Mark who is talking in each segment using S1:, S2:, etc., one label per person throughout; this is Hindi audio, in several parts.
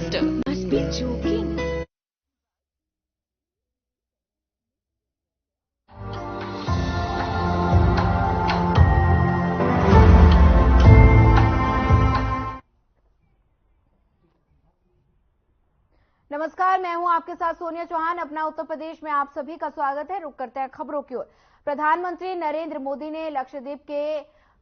S1: laughter. Must be joking.
S2: नमस्कार, मैं हूं आपके साथ सोनिया चौहान। अपना उत्तर प्रदेश में आप सभी का स्वागत है। रुक करते हैं खबरों की ओर। प्रधानमंत्री नरेंद्र मोदी ने लक्षद्वीप के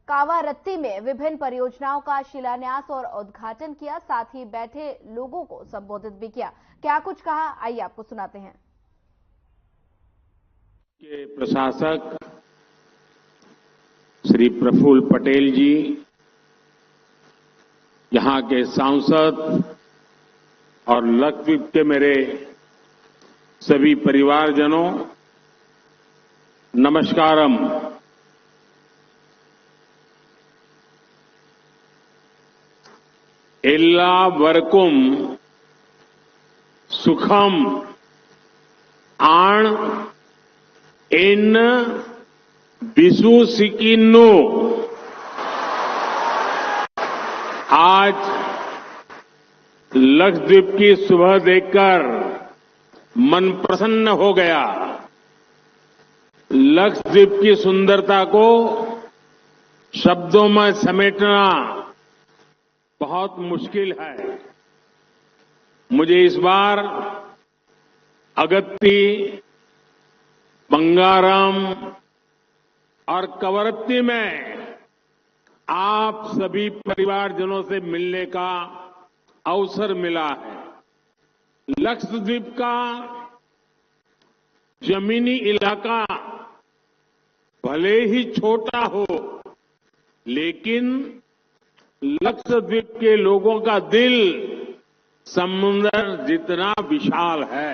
S2: कावारत्ती में विभिन्न परियोजनाओं का शिलान्यास और उद्घाटन किया, साथ ही बैठे लोगों को संबोधित भी किया। क्या कुछ कहा, आइए आपको सुनाते हैं।
S3: के प्रशासक श्री प्रफुल्ल पटेल जी, यहां के सांसद और लक्षद्वीप के मेरे सभी परिवारजनों, नमस्कारम। एल्लावर्कुम सुखम आण इन विशुसिकिन्नु। आज लक्षद्वीप की सुबह देखकर मन प्रसन्न हो गया। लक्षद्वीप की सुंदरता को शब्दों में समेटना बहुत मुश्किल है। मुझे इस बार अगत्ती, बंगारम और कवरत्ती में आप सभी परिवारजनों से मिलने का अवसर मिला है। लक्षद्वीप का जमीनी इलाका भले ही छोटा हो, लेकिन लक्षद्वीप के लोगों का दिल समुद्र जितना विशाल है।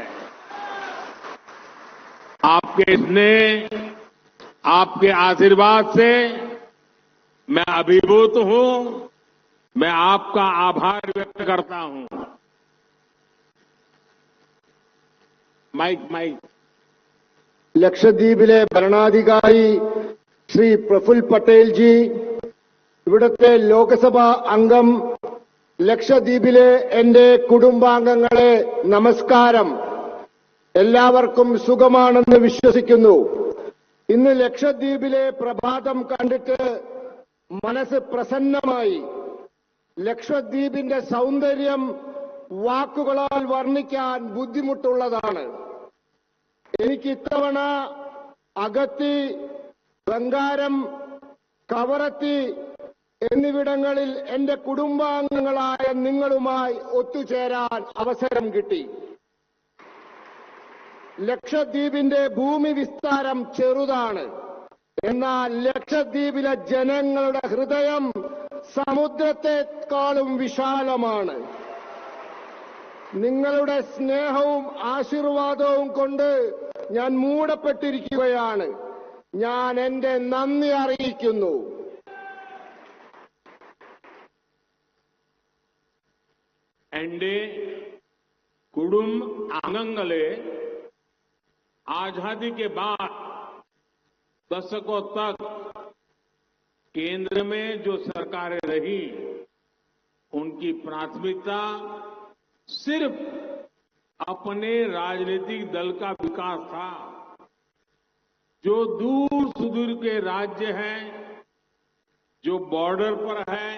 S3: आपके स्नेह, आपके आशीर्वाद से मैं अभिभूत हूं। मैं आपका आभार व्यक्त करता हूं। माइक
S4: ലക്ഷദ്വീപിലെ ഭരണാധികാരി ശ്രീ പ്രഫുൽ പട്ടേൽ ജി, ഇവിടുത്തെ ലോക്സഭാ അംഗം, ലക്ഷദ്വീപിലെ എന്റെ കുടുംബാംഗങ്ങളെ നമസ്കാരം. എല്ലാവർക്കും സുഖമാണെന്ന് വിശ്വസിക്കുന്നു. ഇന്ന് ലക്ഷദ്വീപിലെ പ്രഭാതം കണ്ടിട്ട് മനസ്സ് പ്രസന്നമായി. ലക്ഷദ്വീപിന്റെ സൗന്ദര്യം വാക്കുകളാൽ വർണ്ണിക്കാൻ ബുദ്ധിമുട്ടുള്ളതാണ്. എനിക്ക് ഇത്തവണ അഗത്തി, ബംഗാരം, കവറത്തി എന്നിവിടങ്ങളിൽ എന്റെ കുടുംബാംഗങ്ങളായ നിങ്ങളുമായി ഒത്തുചേരാൻ അവസരം കിട്ടി. ലക്ഷദ്വീപിന്റെ ഭൂമി വിസ്താരം ചെറുതാണ്. എന്നാൽ ലക്ഷദ്വീപിലെ ജനങ്ങളുടെ ഹൃദയം സമുദ്രത്തെക്കാളും വിശാലമാണ്. നിങ്ങളുടെ സ്നേഹവും ആശീർവാദവും കൊണ്ട് ഞാൻ മൂടപ്പെട്ടിരിക്കുകയാണ്. ഞാൻ എന്റെ നന്ദി അറിയിക്കുന്നു.
S3: എന്റെ കുടുംബാംഗങ്ങളെ, आजादी के बाद दशकों तक केंद्र में जो सरकारें रही, उनकी प्राथमिकता सिर्फ अपने राजनीतिक दल का विकास था। जो दूर सुदूर के राज्य हैं, जो बॉर्डर पर है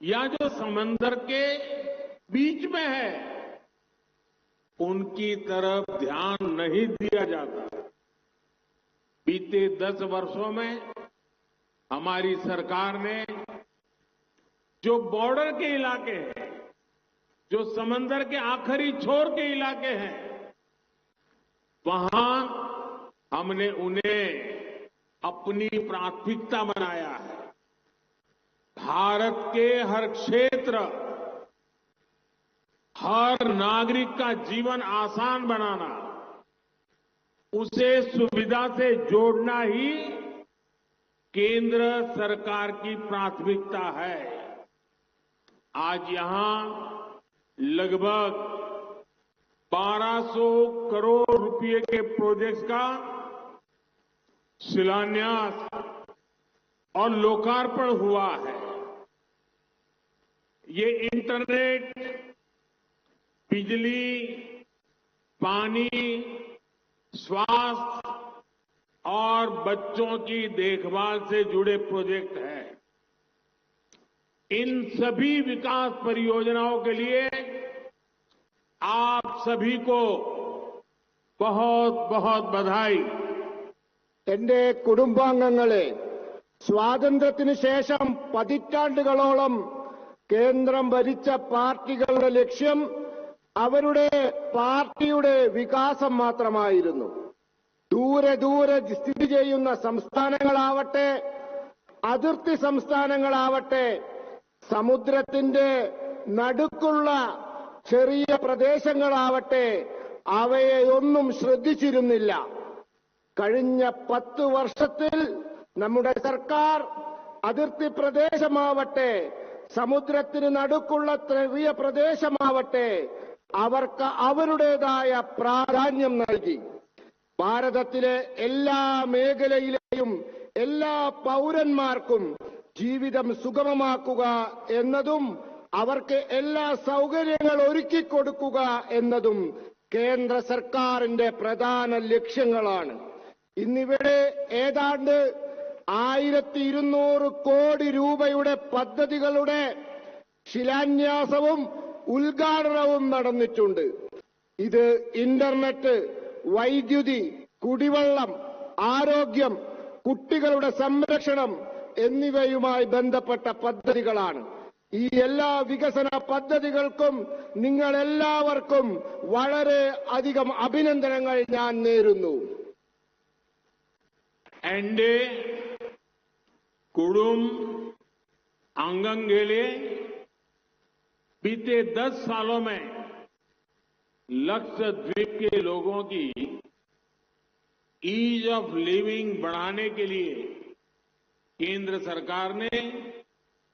S3: या जो समंदर के बीच में है, उनकी तरफ ध्यान नहीं दिया जाता। बीते 10 वर्षों में हमारी सरकार ने जो बॉर्डर के इलाके हैं, जो समंदर के आखिरी छोर के इलाके हैं, वहां हमने उन्हें अपनी प्राथमिकता बनाया है। भारत के हर क्षेत्र, हर नागरिक का जीवन आसान बनाना, उसे सुविधा से जोड़ना ही केंद्र सरकार की प्राथमिकता है। आज यहां लगभग 1200 करोड़ रुपए के प्रोजेक्ट्स का शिलान्यास और लोकार्पण हुआ है। ये इंटरनेट, बिजली, पानी, स्वास्थ्य और बच्चों की देखभाल से जुड़े प्रोजेक्ट हैं। इन सभी विकास परियोजनाओं के लिए आप सभी को बहुत बहुत बधाई।
S4: എന്റെ കുടുംബാംഗങ്ങളെ, സ്വാതന്ത്ര്യത്തിന് ശേഷം പതിറ്റാണ്ടുകളോളം കേന്ദ്രം ഭരിച്ച പാർട്ടികളുടെ ലക്ഷ്യം അവരുടെ പാർട്ടിയുടെ വികാസം മാത്രമായിരുന്നു. ദൂരെ ദൂരെ സ്ഥിതി ചെയ്യുന്ന സംസ്ഥാനങ്ങളാവട്ടെ, അതിർത്തി സംസ്ഥാനങ്ങളാവട്ടെ, സമുദ്രത്തിന്റെ നടുക്കുള്ള ചെറിയ പ്രദേശങ്ങളാവട്ടെ, അവയെയൊന്നും ശ്രദ്ധിച്ചിരുന്നില്ല. കഴിഞ്ഞ 10 വർഷത്തിൽ നമ്മുടെ സർക്കാർ അതിർത്തി പ്രദേശമാവട്ടെ, സമുദ്രത്തിന് നടുക്കുള്ള ചെറിയ പ്രദേശമാവട്ടെ, അവർക്ക് അവരുടേതായ പ്രാധാന്യം നൽകി. ഭാരതത്തിലെ എല്ലാ മേഖലയിലെയും എല്ലാ പൗരന്മാർക്കും ജീവിതം സുഗമമാക്കുക എന്നതും അവർക്ക് എല്ലാ സൗകര്യങ്ങൾ ഒരുക്കിക്കൊടുക്കുക എന്നതും കേന്ദ്ര സർക്കാരിന്റെ പ്രധാന ലക്ഷ്യങ്ങളാണ്. ഇന്നിവിടെ ഏതാണ്ട് 1200 കോടി രൂപയുടെ പദ്ധതികളുടെ ശിലാന്യാസവും ഉദ്ഘാടനവും നടന്നിട്ടുണ്ട്. ഇത് ഇന്റർനെറ്റ്, വൈദ്യുതി, കുടിവെള്ളം, ആരോഗ്യം, കുട്ടികളുടെ സംരക്ഷണം എന്നിവയുമായി ബന്ധപ്പെട്ട പദ്ധതികളാണ്. ഈ എല്ലാ വികസന പദ്ധതികൾക്കും നിങ്ങളെല്ലാവർക്കും വളരെ അധികം അഭിനന്ദനങ്ങൾ ഞാൻ നേരുന്നു.
S3: എന്റെ कुडुम आंगनगेले बीते 10 सालों में लक्षद्वीप के लोगों की ईज ऑफ लिविंग बढ़ाने के लिए केंद्र सरकार ने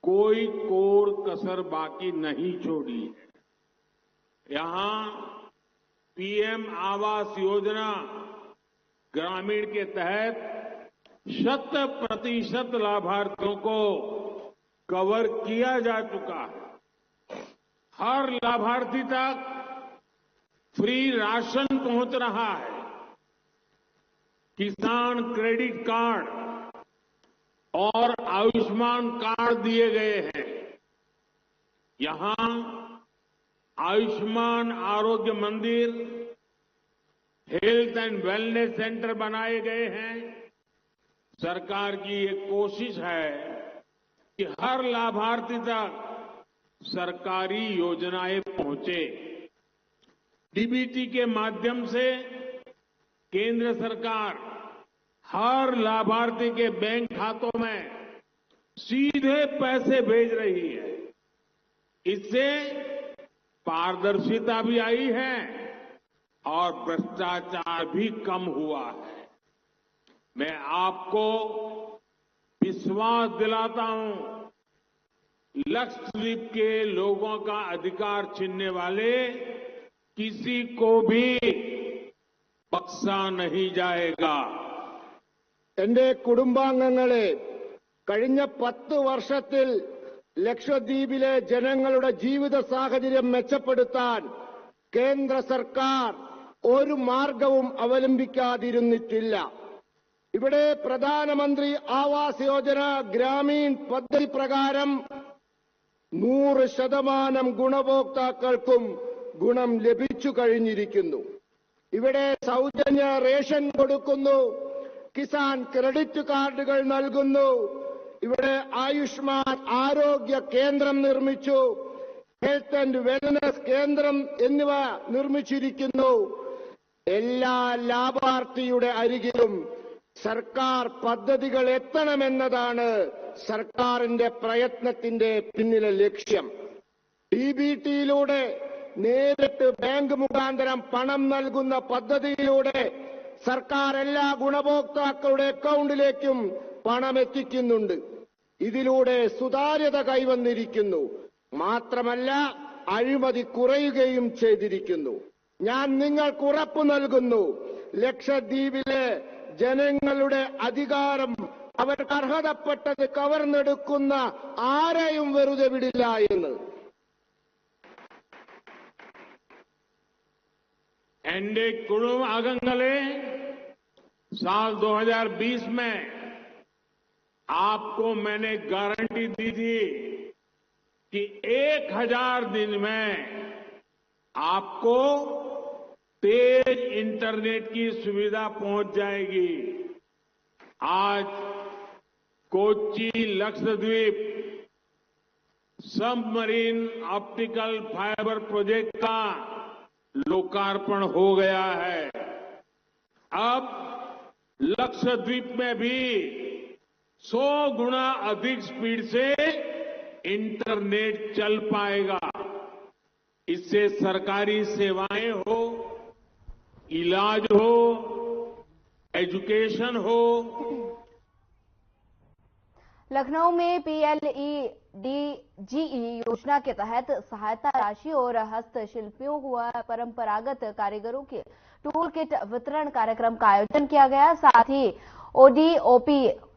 S3: कोई कोर कसर बाकी नहीं छोड़ी है। यहां पीएम आवास योजना ग्रामीण के तहत 100% लाभार्थियों को कवर किया जा चुका है। हर लाभार्थी तक फ्री राशन पहुंच रहा है। किसान क्रेडिट कार्ड और आयुष्मान कार्ड दिए गए हैं। यहां आयुष्मान आरोग्य मंदिर, हेल्थ एंड वेलनेस सेंटर बनाए गए हैं। सरकार की ये कोशिश है कि हर लाभार्थी तक सरकारी योजनाएं पहुंचे। डीबीटी के माध्यम से केंद्र सरकार हर लाभार्थी के बैंक खातों में सीधे पैसे भेज रही है। इससे पारदर्शिता भी आई है और भ्रष्टाचार भी कम हुआ है। मैं आपको विश्वास दिलाता हूं, लक्षद्वीप के लोगों का अधिकार छीनने वाले किसी को भी बख्शा नहीं जाएगा।
S4: എന്റെ കുടുംബാംഗങ്ങളെ, കഴിഞ്ഞ 10 വർഷത്തിൽ ലക്ഷദ്വീപിലെ ജനങ്ങളുടെ ജീവിത സാഹചര്യം മെച്ചപ്പെടുത്താൻ കേന്ദ്ര സർക്കാർ ഒരു മാർഗവും അവലംബിക്കാതിരുന്നിട്ടില്ല. ഇവിടെ പ്രധാനമന്ത്രി ആവാസ് യോജന ഗ്രാമീൺ പദ്ധതി പ്രകാരം 100% ഗുണഭോക്താക്കൾക്കും ഗുണം ലഭിച്ചു കഴിഞ്ഞിരിക്കുന്നു. ഇവിടെ സൗജന്യ റേഷൻ കൊടുക്കുന്നു, കിസാൻ ക്രെഡിറ്റ് കാർഡുകൾ നൽകുന്നു, ഇവിടെ ആയുഷ്മാൻ ആരോഗ്യ കേന്ദ്രം നിർമ്മിച്ചു, ഹെൽത്ത് ആൻഡ് വെൽനസ് കേന്ദ്രം എന്നിവ നിർമ്മിച്ചിരിക്കുന്നു. എല്ലാ ലാഭാർത്ഥിയുടെ അരികിലും സർക്കാർ പദ്ധതികൾ എത്തണമെന്നതാണ് സർക്കാരിന്റെ പ്രയത്നത്തിന്റെ പിന്നിലെ ലക്ഷ്യം. ഡിബിടിയിലൂടെ നേരിട്ട് ബാങ്ക് മുഖാന്തരം പണം നൽകുന്ന പദ്ധതിയിലൂടെ സർക്കാർ എല്ലാ ഗുണഭോക്താക്കളുടെ അക്കൗണ്ടിലേക്കും പണം എത്തിക്കുന്നുണ്ട്. ഇതിലൂടെ സുതാര്യത കൈവന്നിരിക്കുന്നു. മാത്രമല്ല, അഴിമതി കുറയുകയും ചെയ്തിരിക്കുന്നു. ഞാൻ നിങ്ങൾക്ക് ഉറപ്പു നൽകുന്നു, ലക്ഷദ്വീപിലെ ജനങ്ങളുടെ അധികാരം അവർക്ക് അർഹതപ്പെട്ടത് കവർന്നെടുക്കുന്ന ആരെയും വെറുതെ വിടില്ല എന്ന്.
S3: एनडीए कुड़ुम आगंगले साल 2020 में आपको मैंने गारंटी दी थी कि 1000 दिन में आपको तेज इंटरनेट की सुविधा पहुंच जाएगी। आज Kochi Lakshadweep submarine optical fibre project का लोकार्पण हो गया है। अब लक्षद्वीप में भी 100 गुना अधिक स्पीड से इंटरनेट चल पाएगा। इससे सरकारी सेवाएं हो, इलाज हो, एजुकेशन हो।
S2: लखनऊ में PLEDGE योजना के तहत सहायता राशि और हस्तशिल्पियों व परंपरागत कारीगरों के टूल किट वितरण कार्यक्रम का आयोजन किया गया। साथ ही ODOP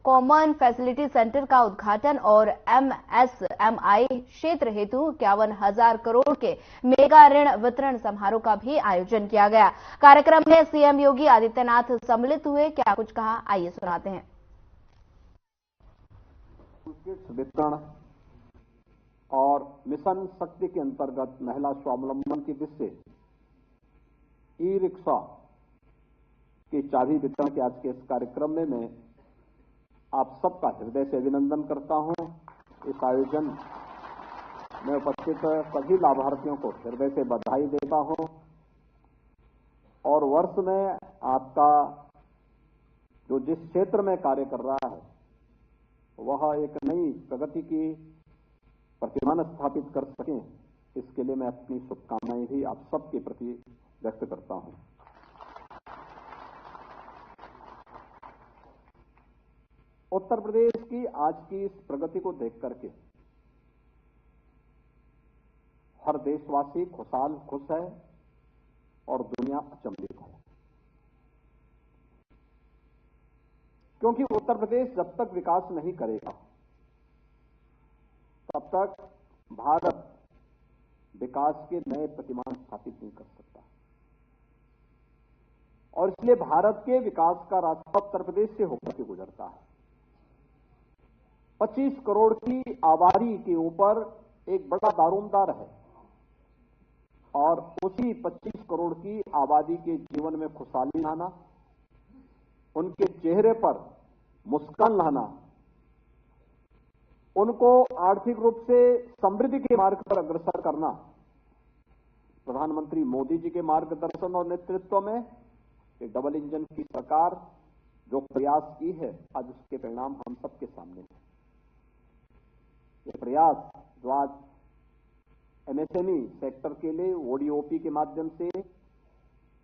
S2: कॉमन फैसिलिटी सेंटर का उद्घाटन और MSMI क्षेत्र हेतु 51,000 करोड़ के मेगा ऋण वितरण समारोह का भी आयोजन किया गया। कार्यक्रम में सीएम योगी आदित्यनाथ सम्मिलित हुए। क्या कुछ कहा, आइए सुनाते हैं।
S5: वितरण और मिशन शक्ति के अंतर्गत महिला स्वावलंबन की दृष्टि से ई रिक्शा की चाबी वितरण के आज के इस कार्यक्रम में मैं आप सबका हृदय से अभिनंदन करता हूं। इस आयोजन में उपस्थित सभी लाभार्थियों को हृदय से बधाई देता हूं और वर्ष में आपका जो जिस क्षेत्र में कार्य कर रहा है वह एक नई प्रगति की प्रतिमान स्थापित कर सकें, इसके लिए मैं अपनी शुभकामनाएं भी आप सबके प्रति व्यक्त करता हूं। उत्तर प्रदेश की आज की इस प्रगति को देख करके हर देशवासी खुशहाल खुश है और दुनिया अचंभित है, क्योंकि उत्तर प्रदेश जब तक विकास नहीं करेगा तब तक भारत विकास के नए प्रतिमान स्थापित नहीं कर सकता और इसलिए भारत के विकास का रास्ता उत्तर प्रदेश से होकर के गुजरता है। 25 करोड़ की आबादी के ऊपर एक बड़ा दारोमदार है और उसी 25 करोड़ की आबादी के जीवन में खुशहाली लाना, उनके चेहरे पर मुस्कान लाना, उनको आर्थिक रूप से समृद्धि के मार्ग पर अग्रसर करना, प्रधानमंत्री मोदी जी के मार्गदर्शन और नेतृत्व में एक डबल इंजन की सरकार जो प्रयास की है, आज उसके परिणाम हम सबके सामने हैं। ये प्रयास जो आज MSME सेक्टर के लिए ODOP के माध्यम से,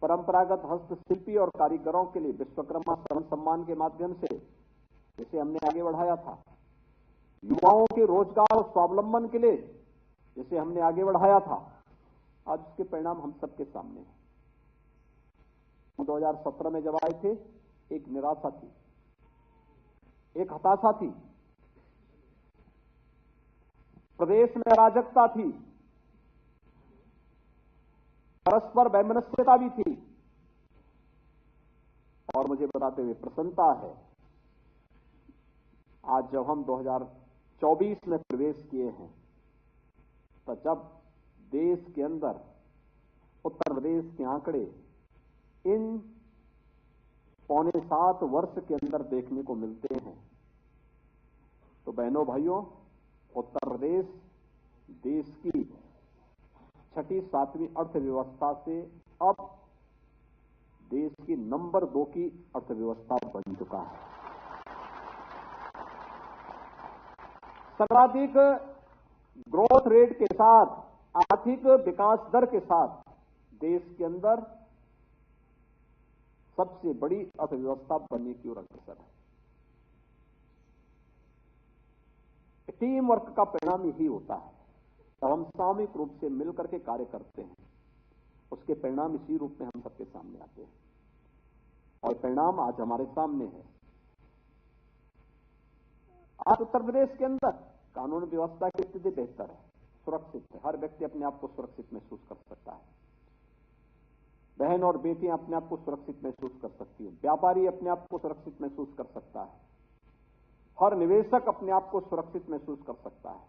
S5: परंपरागत हस्तशिल्पी और कारीगरों के लिए विश्वकर्मा श्रम सम्मान के माध्यम से जिसे हमने आगे बढ़ाया था, युवाओं के रोजगार और स्वावलंबन के लिए जिसे हमने आगे बढ़ाया था, आज उसके परिणाम हम सबके सामने हैं। 2017 में जब आए थे, एक निराशा थी, एक हताशा थी, प्रदेश में अराजकता थी, परस्पर वैमनस्यता भी थी और मुझे बताते हुए प्रसन्नता है, आज जब हम 2024 में प्रवेश किए हैं तो जब देश के अंदर उत्तर प्रदेश के आंकड़े इन 6.25 वर्ष के अंदर देखने को मिलते हैं, तो बहनों भाइयों, उत्तर प्रदेश देश की 6ठी-7वीं अर्थव्यवस्था से अब देश की नंबर 2 की अर्थव्यवस्था बन चुका है। सर्वाधिक ग्रोथ रेट के साथ, आर्थिक विकास दर के साथ देश के अंदर सबसे बड़ी अर्थव्यवस्था बनने की ओर अग्रसर है। टीम वर्क का परिणाम यही होता है। जब हम सामूहिक रूप से मिलकर के कार्य करते हैं, उसके परिणाम इसी रूप में हम सबके सामने आते हैं और परिणाम आज हमारे सामने है। आज उत्तर प्रदेश के अंदर कानून व्यवस्था की स्थिति बेहतर है, सुरक्षित है, हर व्यक्ति अपने आप को सुरक्षित महसूस कर सकता है। बहन और बेटियां अपने आप को सुरक्षित महसूस कर सकती हैं, व्यापारी अपने आप को सुरक्षित महसूस कर सकता है, हर निवेशक अपने आप को सुरक्षित महसूस कर सकता है।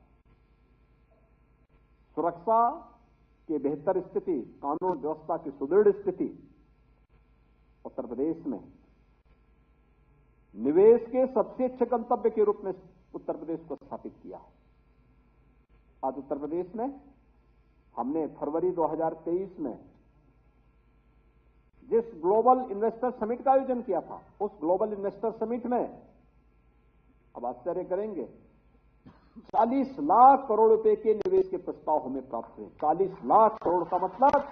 S5: सुरक्षा की बेहतर स्थिति, कानून व्यवस्था की सुदृढ़ स्थिति उत्तर प्रदेश में निवेश के सबसे अच्छे गंतव्य के रूप में उत्तर प्रदेश को स्थापित किया है। आज उत्तर प्रदेश में हमने फरवरी 2023 में जिस ग्लोबल इन्वेस्टर समिट का आयोजन किया था, उस ग्लोबल इन्वेस्टर समिट में अब आश्चर्य करेंगे 40 लाख करोड़ रुपए के निवेश के प्रस्ताव हमें प्राप्त हुए। 40 लाख करोड़ का मतलब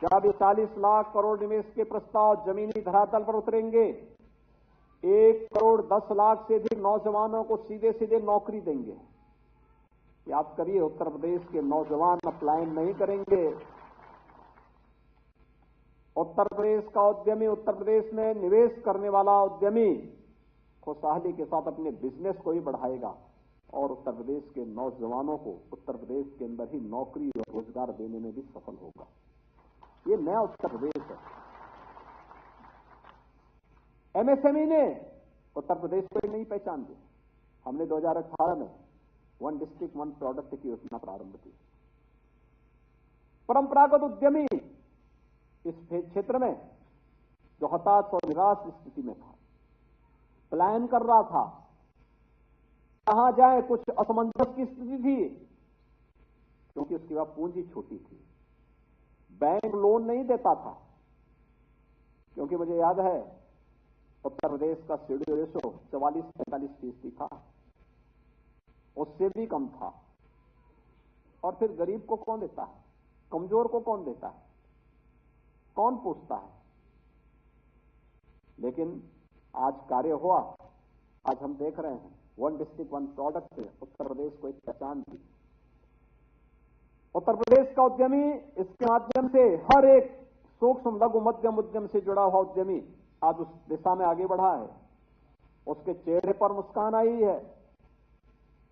S5: जब ये 40 लाख करोड़ निवेश के प्रस्ताव जमीनी धरातल पर उतरेंगे, 1 करोड़ 10 लाख से अधिक नौजवानों को सीधे सीधे नौकरी देंगे। याद करिए, उत्तर प्रदेश के नौजवान अपलायन नहीं करेंगे। उत्तर प्रदेश का उद्यमी, उत्तर प्रदेश में निवेश करने वाला उद्यमी खुशहाली के साथ अपने बिजनेस को ही बढ़ाएगा और उत्तर प्रदेश के नौजवानों को उत्तर प्रदेश के अंदर ही नौकरी और रोजगार देने में भी सफल होगा। ये नया उत्तर प्रदेश है। एमएसएमई ने उत्तर प्रदेश को एक नई पहचान दी। हमने 2018 में 1 डिस्ट्रिक्ट 1 प्रोडक्ट की योजना प्रारंभ की। परंपरागत उद्यमी इस क्षेत्र में जो हताश और निराश स्थिति में था, प्लान कर रहा था, कहां जाए, कुछ असमंजस की स्थिति थी क्योंकि उसके बाद पूंजी छोटी थी, बैंक लोन नहीं देता था। क्योंकि मुझे याद है उत्तर प्रदेश का सीडी रेशो 44-45% था, उससे भी कम था। और फिर गरीब को कौन देता है, कमजोर को कौन देता है, कौन पूछता है। लेकिन आज कार्य हुआ। आज हम देख रहे हैं 1 डिस्ट्रिक्ट 1 प्रोडक्ट से उत्तर प्रदेश को एक पहचान दी। उत्तर प्रदेश का उद्यमी इसके माध्यम से हर एक सूक्ष्म लघु मध्यम उद्यम से जुड़ा हुआ उद्यमी आज उस दिशा में आगे बढ़ा है। उसके चेहरे पर मुस्कान आई है।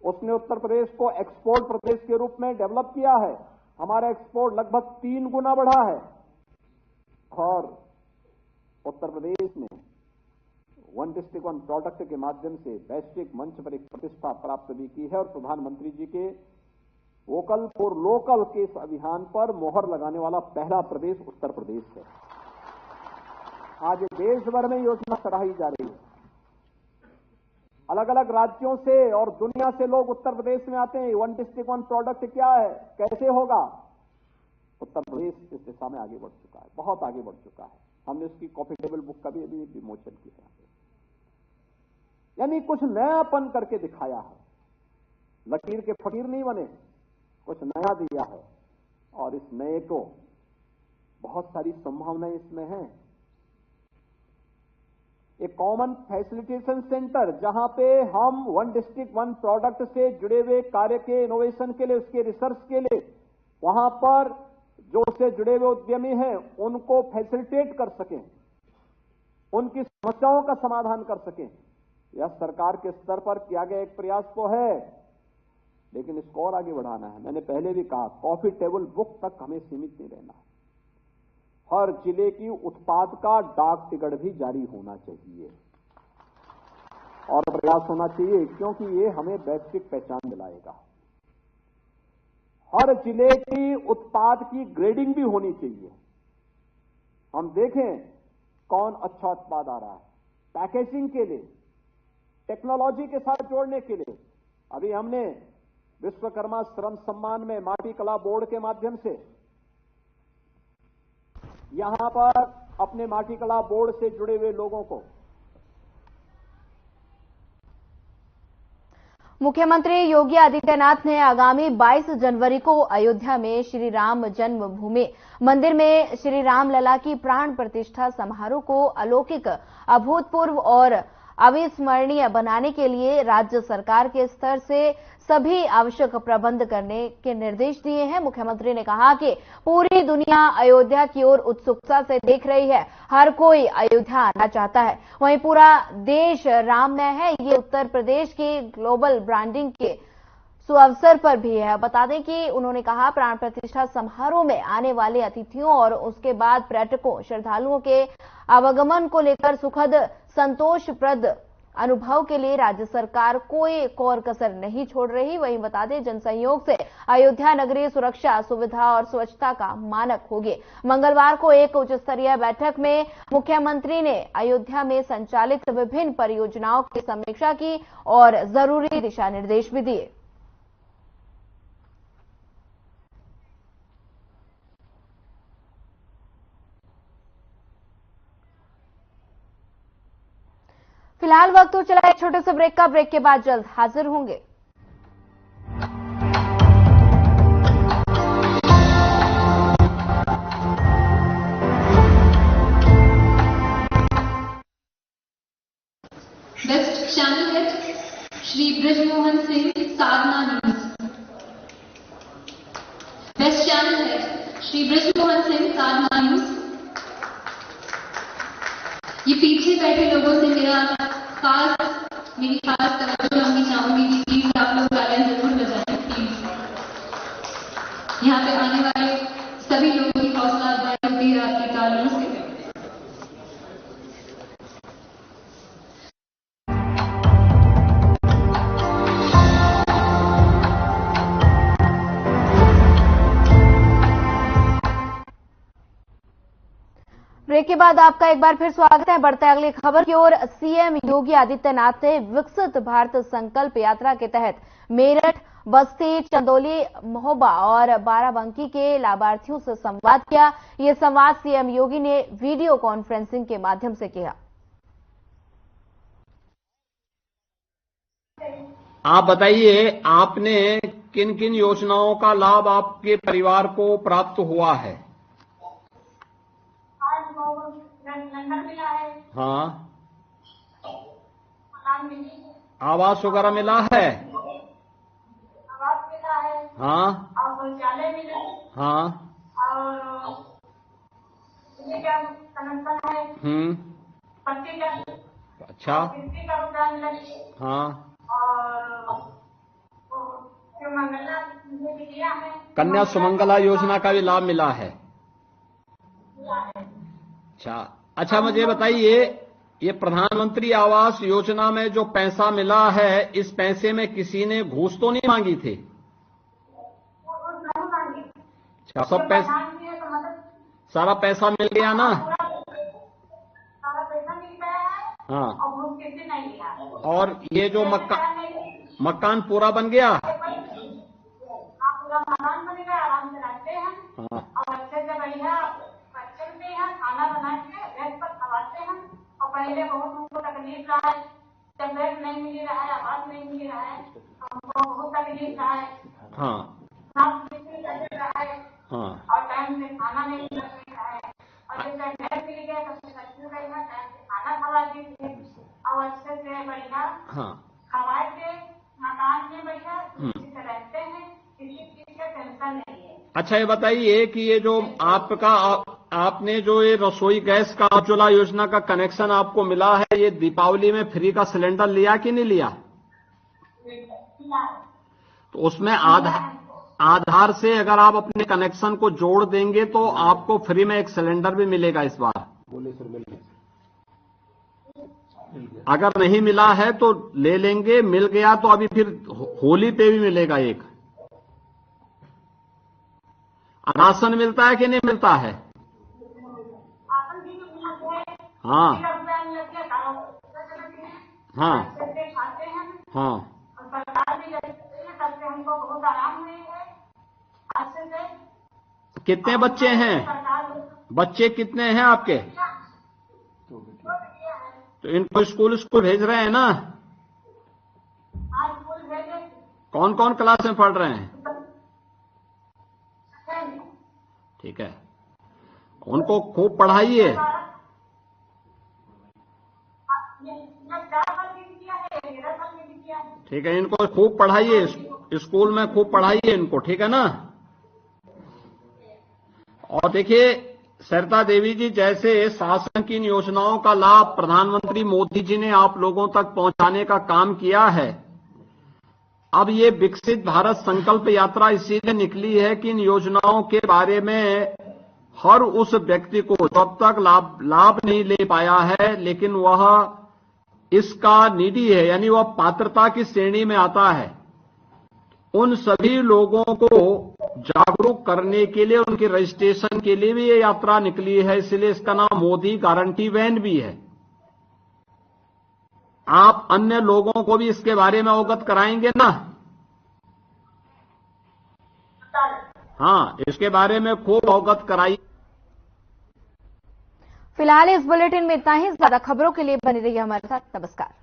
S5: उसने उत्तर प्रदेश को एक्सपोर्ट प्रदेश के रूप में डेवलप किया है। हमारा एक्सपोर्ट लगभग 3 गुना बढ़ा है और उत्तर प्रदेश ने 1 डिस्ट्रिक्ट 1 प्रोडक्ट के माध्यम से वैश्विक मंच पर एक प्रतिष्ठा प्राप्त भी की है और प्रधानमंत्री जी के वोकल फॉर लोकल के इस अभियान पर मोहर लगाने वाला पहला प्रदेश उत्तर प्रदेश है। आज देश भर में योजना सराही जा रही है। अलग अलग राज्यों से और दुनिया से लोग उत्तर प्रदेश में आते हैं। 1 डिस्ट्रिक्ट 1 प्रोडक्ट क्या है, कैसे होगा। उत्तर प्रदेश इस दिशा में आगे बढ़ चुका है, बहुत आगे बढ़ चुका है। हमने उसकी कॉफी टेबल बुक का भी अभी विमोचन किया है। यानी कुछ नयापन करके दिखाया है। लकीर के फकीर नहीं बने, कुछ नया दिया है और इस नए को बहुत सारी संभावनाएं इसमें हैं। एक कॉमन फैसिलिटेशन सेंटर जहां पे हम 1 डिस्ट्रिक्ट 1 प्रोडक्ट से जुड़े हुए कार्य के इनोवेशन के लिए, उसके रिसर्च के लिए वहां पर जो उससे जुड़े हुए उद्यमी हैं उनको फैसिलिटेट कर सकें, उनकी समस्याओं का समाधान कर सकें। यह सरकार के स्तर पर किया गया एक प्रयास तो है, लेकिन इसको और आगे बढ़ाना है। मैंने पहले भी कहा, कॉफी टेबल बुक तक हमें सीमित नहीं रहना। हर जिले की उत्पाद का डाक टिकट भी जारी होना चाहिए और प्रयास होना चाहिए, क्योंकि ये हमें वैश्विक पहचान दिलाएगा। हर जिले की उत्पाद की ग्रेडिंग भी होनी चाहिए। हम देखें कौन अच्छा उत्पाद आ रहा है। पैकेजिंग के लिए, टेक्नोलॉजी के साथ जोड़ने के लिए अभी हमने विश्वकर्मा श्रम सम्मान में माटी कला बोर्ड के माध्यम से यहां पर अपने माटी कला बोर्ड से जुड़े हुए लोगों को
S2: मुख्यमंत्री योगी आदित्यनाथ ने आगामी 22 जनवरी को अयोध्या में श्री राम जन्मभूमि मंदिर में श्री राम लला की प्राण प्रतिष्ठा समारोह को अलौकिक, अभूतपूर्व और अविस्मरणीय बनाने के लिए राज्य सरकार के स्तर से सभी आवश्यक प्रबंध करने के निर्देश दिए हैं। मुख्यमंत्री ने कहा कि पूरी दुनिया अयोध्या की ओर उत्सुकता से देख रही है। हर कोई अयोध्या आना चाहता है, वहीं पूरा देश राममय है। ये उत्तर प्रदेश की ग्लोबल ब्रांडिंग के सुअवसर पर भी है। बता दें कि उन्होंने कहा प्राण प्रतिष्ठा समारोह में आने वाले अतिथियों और उसके बाद पर्यटकों श्रद्धालुओं के आवागमन को लेकर सुखद संतोषप्रद अनुभव के लिए राज्य सरकार कोई कोर कसर नहीं छोड़ रही। वहीं बता दें जनसहयोग से अयोध्या नगरी सुरक्षा सुविधा और स्वच्छता का मानक होगी। मंगलवार को एक उच्च स्तरीय बैठक में मुख्यमंत्री ने अयोध्या में संचालित विभिन्न परियोजनाओं की समीक्षा की और जरूरी दिशा निर्देश भी दिए। फिलहाल वक्त हो चला एक छोटे से ब्रेक का। ब्रेक के बाद जल्द हाजिर होंगे।
S6: Best channel head Shri Brajmohan Singh, Sadhna news. Best channel head Shri Brajmohan Singh, Sadhna news. ये पीछे बैठे लोगों से मेरी खास तवज्जो होनी चाहूंगी कि प्लीज आप लोग तालियां जरूर बजाएं प्लीज। यहाँ पे आने वाले सभी लोगों की हौसला अफजाई होती है आपकी तालियों से।
S2: ब्रेक के बाद आपका एक बार फिर स्वागत है। बढ़ते अगली खबर की ओर। सीएम योगी आदित्यनाथ ने विकसित भारत संकल्प यात्रा के तहत मेरठ, बस्ती, चंदौली, महोबा और बाराबंकी के लाभार्थियों से संवाद किया। ये संवाद सीएम योगी ने वीडियो कॉन्फ्रेंसिंग के माध्यम से किया।
S5: आप बताइए, आपने किन किन योजनाओं का लाभ आपके परिवार को प्राप्त हुआ है? हाँ, आवास वगैरह मिला है? हाँ हाँ। अच्छा। हाँ। कन्या सुमंगला योजना का भी लाभ मिला है? अच्छा, मुझे बताइए, ये प्रधानमंत्री आवास योजना में जो पैसा मिला है, इस पैसे में किसी ने घूस तो नहीं मांगी थी? अच्छा, सब पैसा, सारा पैसा मिल गया ना? हाँ। और ये जो मकान पूरा बन गया? हाँ। खाना बना के गैस पर खवाते हैं और पहले बहुत उनको तकलीफ रहा है, टैबलेट नहीं मिल रहा है, आवाज नहीं मिल रहा है, हमको बहुत तकलीफ रहा है। हाँ। रहा है। हाँ। और टाइम से खाना नहीं मिल रहा है, और जब टैबलेट मिल गया सबसे सच्ची बढ़िया टाइम से खाना खवा दीजिए और अच्छे से बढ़िया। हाँ। खवा के मकान में बढ़िया से रहते हैं, किसी चीज का टेंशन नहीं है। अच्छा, ये बताइए कि ये जो आपने जो ये रसोई गैस का उज्ज्वला योजना का कनेक्शन आपको मिला है, ये दीपावली में फ्री का सिलेंडर लिया कि नहीं लिया? तो उसमें आधार से अगर आप अपने कनेक्शन को जोड़ देंगे तो आपको फ्री में एक सिलेंडर भी मिलेगा इस बार। अगर नहीं मिला है तो ले लेंगे, मिल गया तो अभी फिर होली पे भी मिलेगा एक। राशन मिलता है कि नहीं मिलता है? हाँ हाँ हाँ। कितने बच्चे हैं? बच्चे कितने हैं आपके? तो इनको स्कूल भेज रहे हैं ना? कौन कौन क्लास में पढ़ रहे हैं? ठीक है, उनको खूब पढ़ाइए। ठीक है, इनको खूब पढ़ाइए, स्कूल में खूब पढ़ाइए इनको, ठीक है ना? और देखिए सरिता देवी जी, जैसे शासन की इन योजनाओं का लाभ प्रधानमंत्री मोदी जी ने आप लोगों तक पहुंचाने का काम किया है, अब ये विकसित भारत संकल्प यात्रा इसीलिए निकली है कि इन योजनाओं के बारे में हर उस व्यक्ति को जो अब तक लाभ नहीं ले पाया है, लेकिन वह इसका नीडी है, यानी वह पात्रता की श्रेणी में आता है, उन सभी लोगों को जागरूक करने के लिए, उनके रजिस्ट्रेशन के लिए भी ये यात्रा निकली है। इसलिए इसका नाम मोदी गारंटी वैन भी है। आप अन्य लोगों को भी इसके बारे में अवगत कराएंगे ना? हाँ, इसके बारे में खूब अवगत कराइए।
S2: फिलहाल इस बुलेटिन में इतना ही। ज्यादा खबरों के लिए बने रहिए हमारे साथ। नमस्कार।